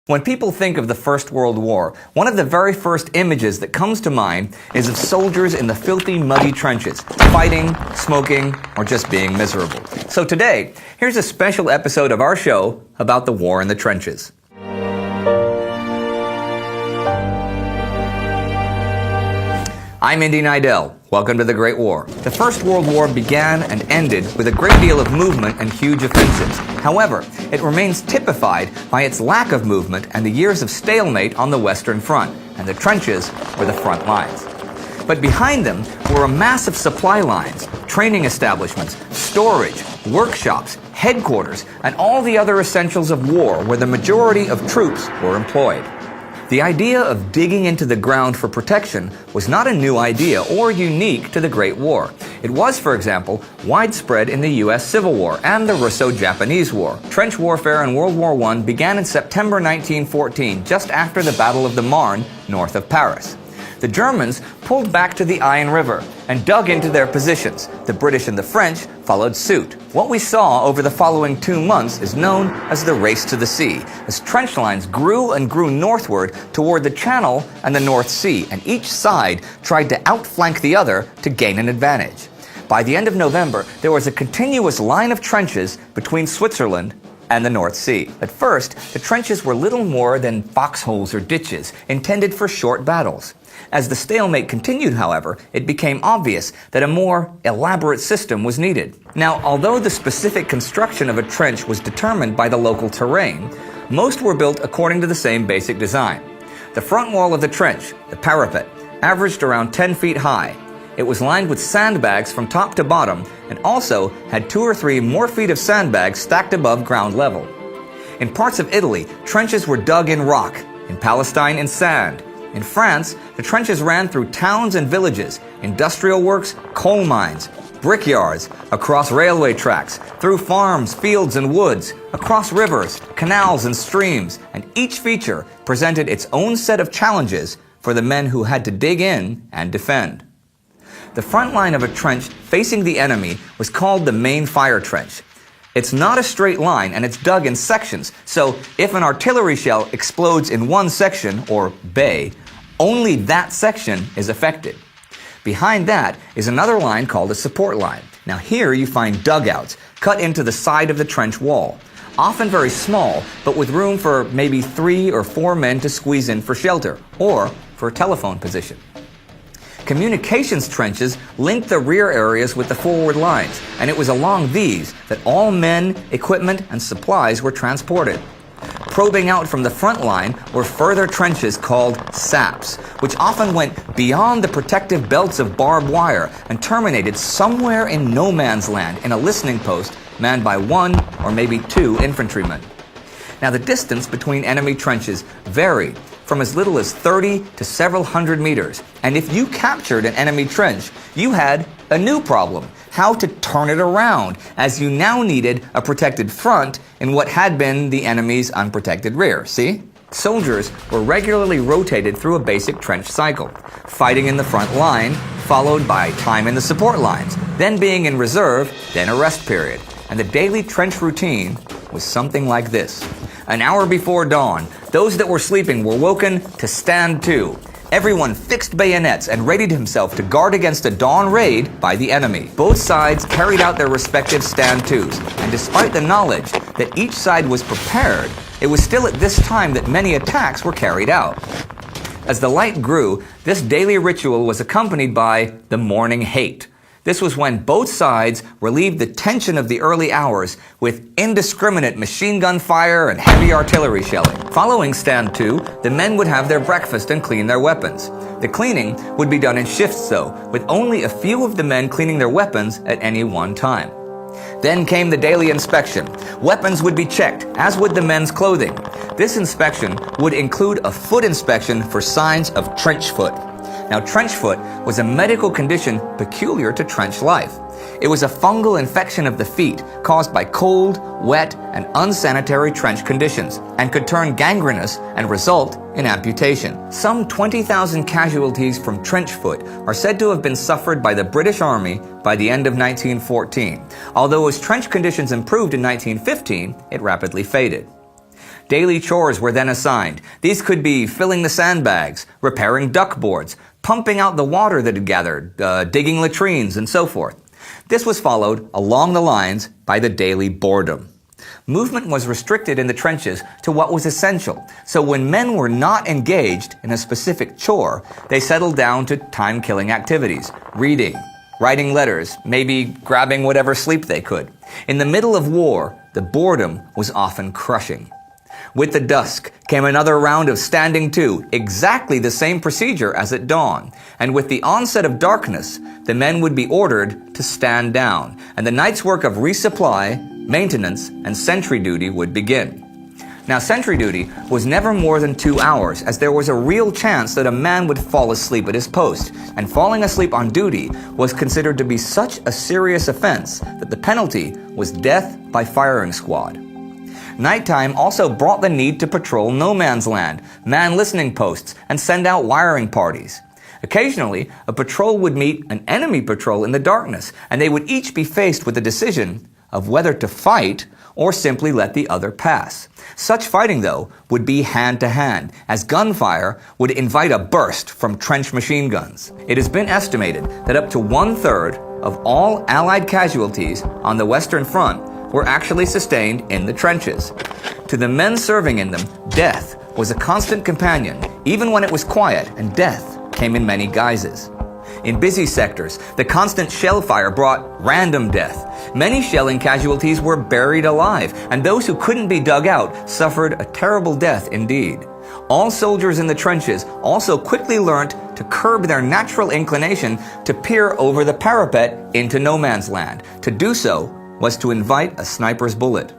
When people think of the First World War, one of the very first images that comes to mind is of soldiers in the filthy, muddy trenches, fighting, smoking, or just being miserable. So today, here's a special episode of our show about the war in the trenches. I'm Indy Neidell. Welcome to the Great War. The First World War began and ended with a great deal of movement and huge offensives. However, it remains typified by its lack of movement and the years of stalemate on the Western Front, and the trenches were the front lines. But behind them were a massive supply lines, training establishments, storage, workshops, headquarters, and all the other essentials of war where the majority of troops were employed. The idea of digging into the ground for protection was not a new idea or unique to the Great War. It was, for example, widespread in the U.S. Civil War and the Russo-Japanese War. Trench warfare in World War I began in September 1914, just after the Battle of the Marne, north of Paris. The Germans pulled back to the Aisne River and dug into their positions. The British and the French followed suit. What we saw over the following 2 months is known as the Race to the Sea, as trench lines grew and grew northward toward the Channel and the North Sea, and each side tried to outflank the other to gain an advantage. By the end of November, there was a continuous line of trenches between Switzerland and the North Sea. At first, the trenches were little more than foxholes or ditches, intended for short battles. As the stalemate continued, however, it became obvious that a more elaborate system was needed. Now, although the specific construction of a trench was determined by the local terrain, most were built according to the same basic design. The front wall of the trench, the parapet, averaged around 10 feet high. It was lined with sandbags from top to bottom and also had 2 or 3 more feet of sandbags stacked above ground level. In parts of Italy, trenches were dug in rock, in Palestine in sand. In France, the trenches ran through towns and villages, industrial works, coal mines, brickyards, across railway tracks, through farms, fields, and woods, across rivers, canals, and streams, and each feature presented its own set of challenges for the men who had to dig in and defend. The front line of a trench facing the enemy was called the main fire trench. It's not a straight line, and it's dug in sections, so if an artillery shell explodes in one section, or bay, only that section is affected. Behind that is another line called a support line. Now here you find dugouts cut into the side of the trench wall, often very small, but with room for maybe 3 or 4 men to squeeze in for shelter, or for a telephone position. Communications trenches linked the rear areas with the forward lines, and it was along these that all men, equipment, and supplies were transported. Probing out from the front line were further trenches called saps, which often went beyond the protective belts of barbed wire and terminated somewhere in no man's land in a listening post manned by 1 or maybe 2 infantrymen. Now, the distance between enemy trenches varied from as little as 30 to several hundred meters. And if you captured an enemy trench, you had a new problem: how to turn it around, as you now needed a protected front in what had been the enemy's unprotected rear. See? Soldiers were regularly rotated through a basic trench cycle, fighting in the front line, followed by time in the support lines, then being in reserve, then a rest period. And the daily trench routine was something like this. An hour before dawn, those that were sleeping were woken to stand to. Everyone fixed bayonets and readied himself to guard against a dawn raid by the enemy. Both sides carried out their respective stand-tos, and despite the knowledge that each side was prepared, it was still at this time that many attacks were carried out. As the light grew, this daily ritual was accompanied by the morning hate. This was when both sides relieved the tension of the early hours with indiscriminate machine gun fire and heavy artillery shelling. Following stand 2, the men would have their breakfast and clean their weapons. The cleaning would be done in shifts though, with only a few of the men cleaning their weapons at any one time. Then came the daily inspection. Weapons would be checked, as would the men's clothing. This inspection would include a foot inspection for signs of trench foot. Now, trench foot was a medical condition peculiar to trench life. It was a fungal infection of the feet caused by cold, wet, and unsanitary trench conditions, and could turn gangrenous and result in amputation. Some 20,000 casualties from trench foot are said to have been suffered by the British Army by the end of 1914, although as trench conditions improved in 1915, it rapidly faded. Daily chores were then assigned. These could be filling the sandbags, repairing duckboards, pumping out the water that had gathered, digging latrines, and so forth. This was followed along the lines by the daily boredom. Movement was restricted in the trenches to what was essential, so when men were not engaged in a specific chore, they settled down to time-killing activities, reading, writing letters, maybe grabbing whatever sleep they could. In the middle of war, the boredom was often crushing. With the dusk came another round of standing to, exactly the same procedure as at dawn. And with the onset of darkness, the men would be ordered to stand down, and the night's work of resupply, maintenance, and sentry duty would begin. Now, sentry duty was never more than 2 hours, as there was a real chance that a man would fall asleep at his post, and falling asleep on duty was considered to be such a serious offense that the penalty was death by firing squad. Nighttime also brought the need to patrol no man's land, man listening posts, and send out wiring parties. Occasionally, a patrol would meet an enemy patrol in the darkness, and they would each be faced with the decision of whether to fight or simply let the other pass. Such fighting, though, would be hand-to-hand, as gunfire would invite a burst from trench machine guns. It has been estimated that up to 1/3 of all Allied casualties on the Western Front were actually sustained in the trenches. To the men serving in them, death was a constant companion, even when it was quiet, and death came in many guises. In busy sectors, the constant shell fire brought random death. Many shelling casualties were buried alive, and those who couldn't be dug out suffered a terrible death indeed. All soldiers in the trenches also quickly learnt to curb their natural inclination to peer over the parapet into no man's land. To do so was to invite a sniper's bullet.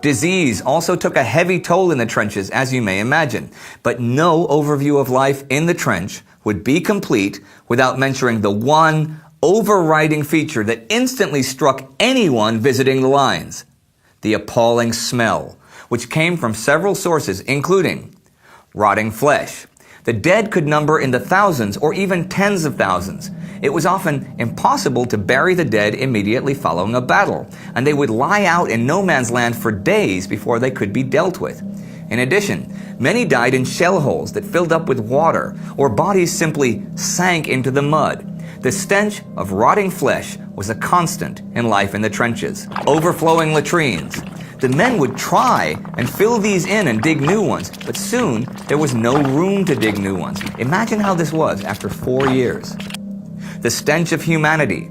Disease also took a heavy toll in the trenches, as you may imagine, but no overview of life in the trench would be complete without mentioning the one overriding feature that instantly struck anyone visiting the lines: the appalling smell, which came from several sources, including rotting flesh. The dead could number in the thousands or even tens of thousands. It was often impossible to bury the dead immediately following a battle, and they would lie out in no man's land for days before they could be dealt with. In addition, many died in shell holes that filled up with water, or bodies simply sank into the mud. The stench of rotting flesh was a constant in life in the trenches. Overflowing latrines. The men would try and fill these in and dig new ones, but soon there was no room to dig new ones. Imagine how this was after 4 years. The stench of humanity.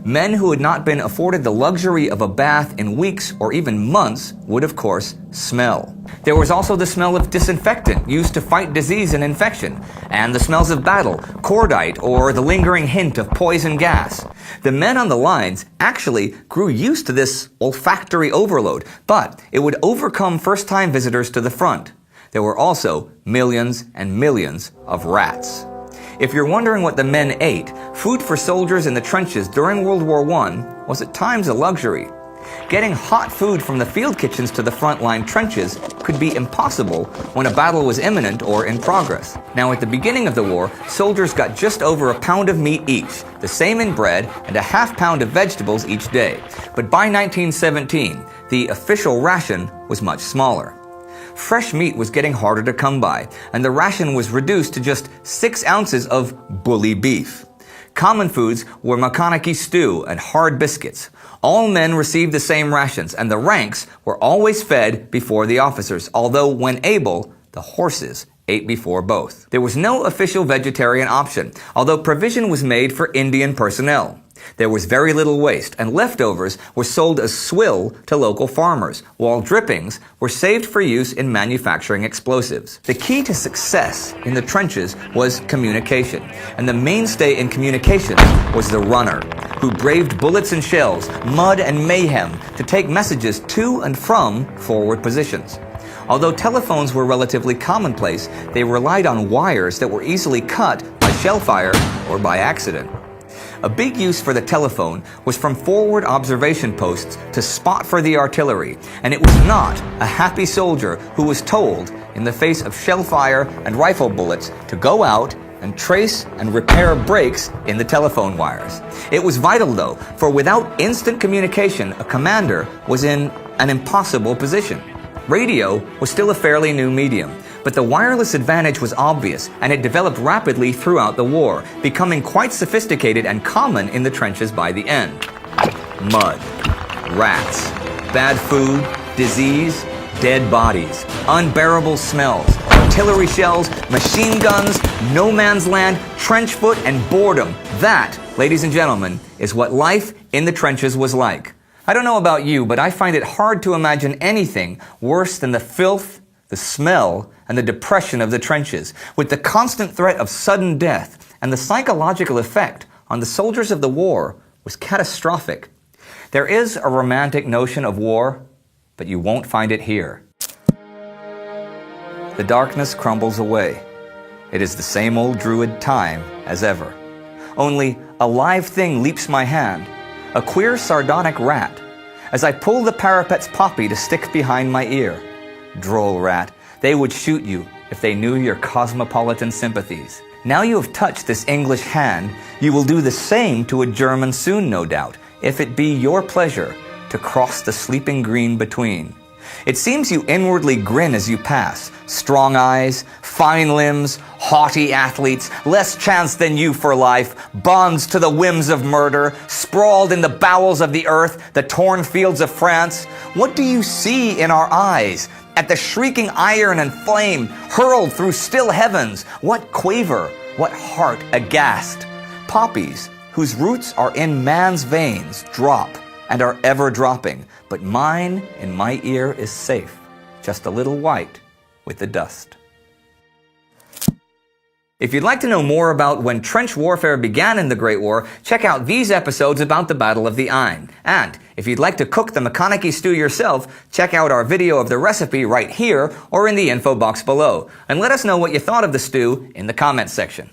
Men who had not been afforded the luxury of a bath in weeks or even months would, of course, smell. There was also the smell of disinfectant used to fight disease and infection, and the smells of battle, cordite, or the lingering hint of poison gas. The men on the lines actually grew used to this olfactory overload, but it would overcome first-time visitors to the front. There were also millions and millions of rats. If you're wondering what the men ate, food for soldiers in the trenches during World War I was at times a luxury. Getting hot food from the field kitchens to the front-line trenches could be impossible when a battle was imminent or in progress. Now, at the beginning of the war, soldiers got just over a pound of meat each, the same in bread, and a half pound of vegetables each day. But by 1917, the official ration was much smaller. Fresh meat was getting harder to come by, and the ration was reduced to just 6 ounces of bully beef. Common foods were makanaki stew and hard biscuits. All men received the same rations, and the ranks were always fed before the officers, although when able, the horses ate before both. There was no official vegetarian option, although provision was made for Indian personnel. There was very little waste, and leftovers were sold as swill to local farmers, while drippings were saved for use in manufacturing explosives. The key to success in the trenches was communication, and the mainstay in communication was the runner, who braved bullets and shells, mud and mayhem to take messages to and from forward positions. Although telephones were relatively commonplace, they relied on wires that were easily cut by shellfire or by accident. A big use for the telephone was from forward observation posts to spot for the artillery, and it was not a happy soldier who was told, in the face of shellfire and rifle bullets, to go out and trace and repair breaks in the telephone wires. It was vital, though, for without instant communication, a commander was in an impossible position. Radio was still a fairly new medium, but the wireless advantage was obvious, and it developed rapidly throughout the war, becoming quite sophisticated and common in the trenches by the end. Mud, rats, bad food, disease, dead bodies, unbearable smells, artillery shells, machine guns, no man's land, trench foot, and boredom. That, ladies and gentlemen, is what life in the trenches was like. I don't know about you, but I find it hard to imagine anything worse than the filth, the smell, and the depression of the trenches, with the constant threat of sudden death, and the psychological effect on the soldiers of the war was catastrophic. There is a romantic notion of war, but you won't find it here. The darkness crumbles away. It is the same old druid time as ever. Only a live thing leaps my hand, a queer sardonic rat, as I pull the parapet's poppy to stick behind my ear. Droll rat, they would shoot you if they knew your cosmopolitan sympathies. Now you have touched this English hand, you will do the same to a German soon, no doubt, if it be your pleasure to cross the sleeping green between. It seems you inwardly grin as you pass. Strong eyes, fine limbs, haughty athletes, less chance than you for life, bonds to the whims of murder, sprawled in the bowels of the earth, the torn fields of France. What do you see in our eyes? At the shrieking iron and flame, hurled through still heavens, what quaver, what heart aghast? Poppies, whose roots are in man's veins, drop and are ever dropping, but mine in my ear is safe, just a little white with the dust. If you'd like to know more about when trench warfare began in the Great War, check out these episodes about the Battle of the Aisne. And if you'd like to cook the McConaughey stew yourself, check out our video of the recipe right here or in the info box below. And let us know what you thought of the stew in the comments section.